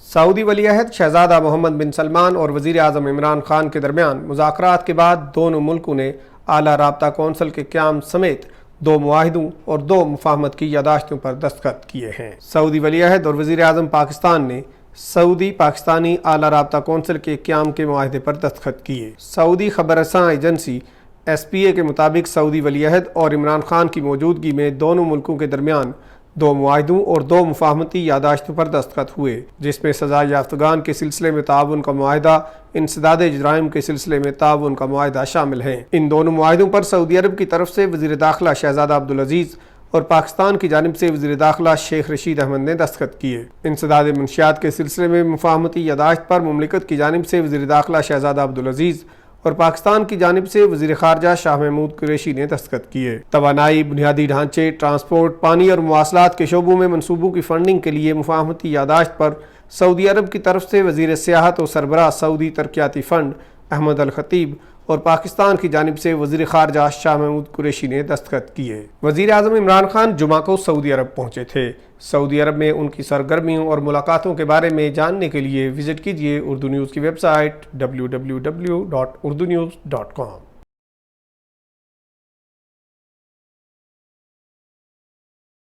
سعودی ولی عہد شہزادہ محمد بن سلمان اور وزیر اعظم عمران خان کے درمیان مذاکرات کے بعد دونوں ملکوں نے اعلیٰ رابطہ کونسل کے قیام سمیت 2 معاہدوں اور 2 مفاہمت کی یادداشتوں پر دستخط کیے ہیں۔ سعودی ولی عہد اور وزیر اعظم پاکستان نے سعودی پاکستانی اعلیٰ رابطہ کونسل کے قیام کے معاہدے پر دستخط کیے۔ سعودی خبر رساں ایجنسی SPA کے مطابق سعودی ولی عہد اور عمران خان کی موجودگی میں دونوں ملکوں کے درمیان 2 معاہدوں اور 2 مفاہمتی یادداشتوں پر دستخط ہوئے، جس میں سزا یافتگان کے سلسلے میں تعاون کا معاہدہ، انسداد جرائم کے سلسلے میں تعاون کا معاہدہ شامل ہیں۔ ان دونوں معاہدوں پر سعودی عرب کی طرف سے وزیر داخلہ شہزادہ عبدالعزیز اور پاکستان کی جانب سے وزیر داخلہ شیخ رشید احمد نے دستخط کیے۔ انسداد منشیات کے سلسلے میں مفاہمتی یادداشت پر مملکت کی جانب سے وزیر داخلہ شہزادہ عبدالعزیز اور پاکستان کی جانب سے وزیر خارجہ شاہ محمود قریشی نے دستخط کیے۔ توانائی، بنیادی ڈھانچے، ٹرانسپورٹ، پانی اور مواصلات کے شعبوں میں منصوبوں کی فنڈنگ کے لیے مفاہمتی یادداشت پر سعودی عرب کی طرف سے وزیر سیاحت و سربراہ سعودی ترقیاتی فنڈ احمد الخطیب اور پاکستان کی جانب سے وزیر خارجہ شاہ محمود قریشی نے دستخط کیے۔ وزیر اعظم عمران خان جمعہ کو سعودی عرب پہنچے تھے۔ سعودی عرب میں ان کی سرگرمیوں اور ملاقاتوں کے بارے میں جاننے کے لیے وزٹ کیجیے اردو نیوز کی ویب سائٹ www.urdunews.com۔